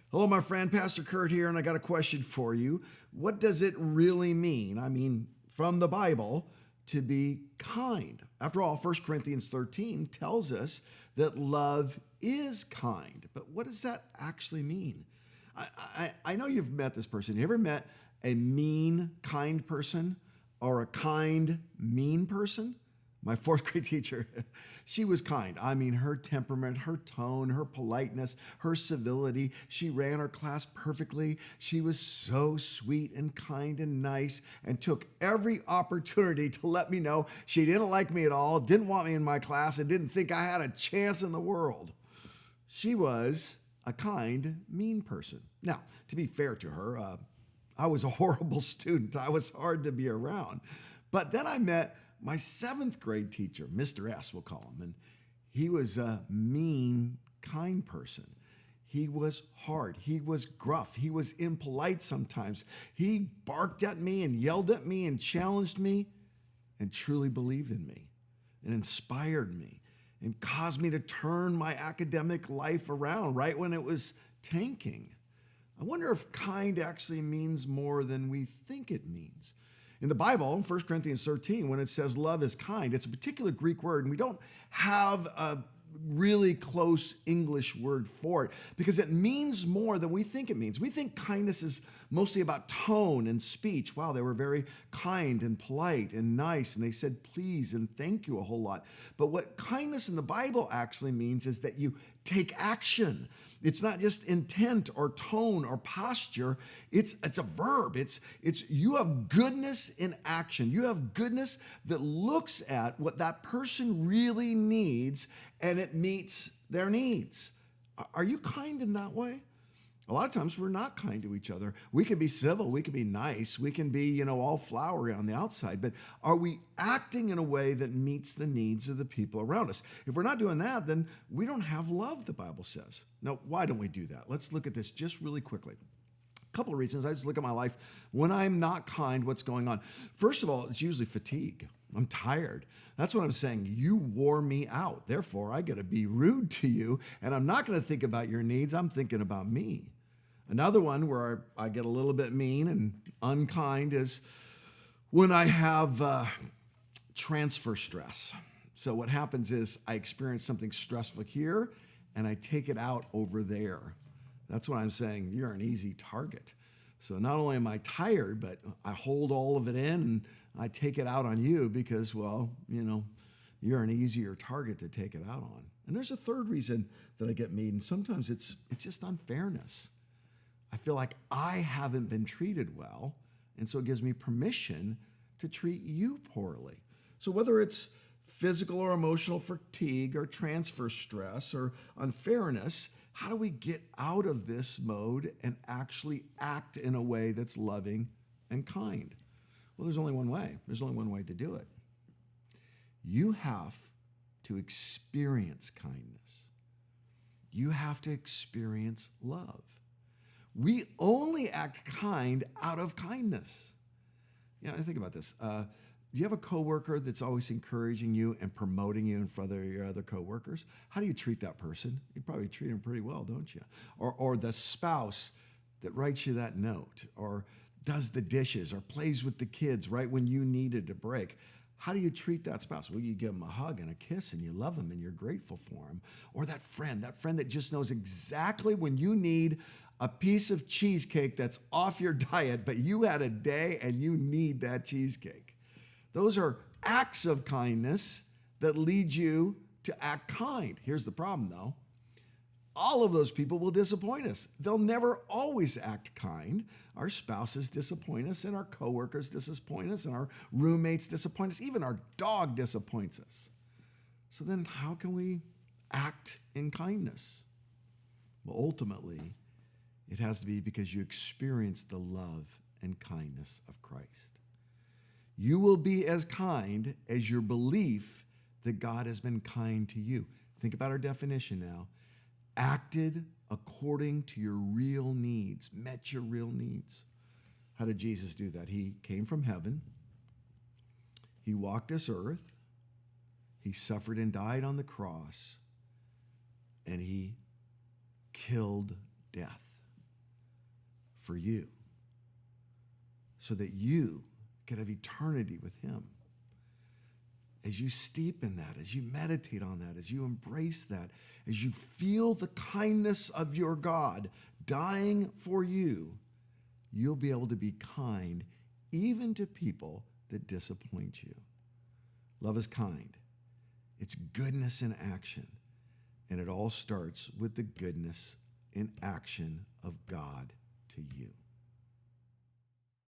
Hello, my friend, Pastor Curt here, and I got a question for you. What does it really mean? From the Bible, to be kind. After all, 1 Corinthians 13 tells us that love is kind. But what does that actually mean? I know you've met this person. You ever met a mean, kind person or a kind, mean person? My fourth grade teacher, she was kind. Her temperament, her tone, her politeness, her civility. She ran her class perfectly. She was so sweet and kind and nice and took every opportunity to let me know she didn't like me at all, didn't want me in my class, and didn't think I had a chance in the world. She was a kind, mean person. Now, to be fair to her, I was a horrible student. I was hard to be around. But then I met my seventh grade teacher, Mr. S, we'll call him, and he was a mean, kind person. He was hard. He was gruff. He was impolite sometimes. He barked at me and yelled at me and challenged me and truly believed in me and inspired me and caused me to turn my academic life around right when it was tanking. I wonder if kind actually means more than we think it means. In the Bible, in 1 Corinthians 13, when it says love is kind, it's a particular Greek word, and we don't have a really close English word for it because it means more than we think it means. We think kindness is mostly about tone and speech. Wow, they were very kind and polite and nice, and they said please and thank you a whole lot. But what kindness in the Bible actually means is that you take action. It's not just intent or tone or posture. It's a verb. It's you have goodness in action. You have goodness that looks at what that person really needs and it meets their needs. Are you kind in that way? A lot of times we're not kind to each other. We can be civil, we can be nice, we can be, all flowery on the outside, but are we acting in a way that meets the needs of the people around us? If we're not doing that, then we don't have love, the Bible says. Now, why don't we do that? Let's look at this just really quickly. A couple of reasons. I just look at my life. When I'm not kind, what's going on? First of all, it's usually fatigue. I'm tired. That's what I'm saying. You wore me out. Therefore, I got to be rude to you, and I'm not going to think about your needs. I'm thinking about me. Another one where I get a little bit mean and unkind is when I have transfer stress. So what happens is I experience something stressful here and I take it out over there. That's what I'm saying. You're an easy target. So not only am I tired, but I hold all of it in and I take it out on you because, you're an easier target to take it out on. And there's a third reason that I get mean. And sometimes it's just unfairness. I feel like I haven't been treated well, and so it gives me permission to treat you poorly. So whether it's physical or emotional fatigue or transfer stress or unfairness, how do we get out of this mode and actually act in a way that's loving and kind? Well, there's only one way. There's only one way to do it. You have to experience kindness. You have to experience love. We only act kind out of kindness. Think about this. Do you have a coworker that's always encouraging you and promoting you in front of your other coworkers? How do you treat that person? You probably treat them pretty well, don't you? Or the spouse that writes you that note, or does the dishes, or plays with the kids right when you needed a break. How do you treat that spouse? Well, you give them a hug and a kiss and you love them and you're grateful for them. Or that friend that just knows exactly when you need a piece of cheesecake that's off your diet, but you had a day and you need that cheesecake. Those are acts of kindness that lead you to act kind. Here's the problem, though. All of those people will disappoint us. They'll never always act kind. Our spouses disappoint us, and our coworkers disappoint us, and our roommates disappoint us. Even our dog disappoints us. So then how can we act in kindness? Well, ultimately, it has to be because you experience the love and kindness of Christ. You will be as kind as your belief that God has been kind to you. Think about our definition now. Acted according to your real needs, met your real needs. How did Jesus do that? He came from heaven. He walked this earth. He suffered and died on the cross. And he killed death. for you so that you could have eternity with him. As you steep in that, as you meditate on that, as you embrace that, as you feel the kindness of your God dying for you, you'll be able to be kind even to people that disappoint you. Love is kind. It's goodness in action. And it all starts with the goodness in action of God to you.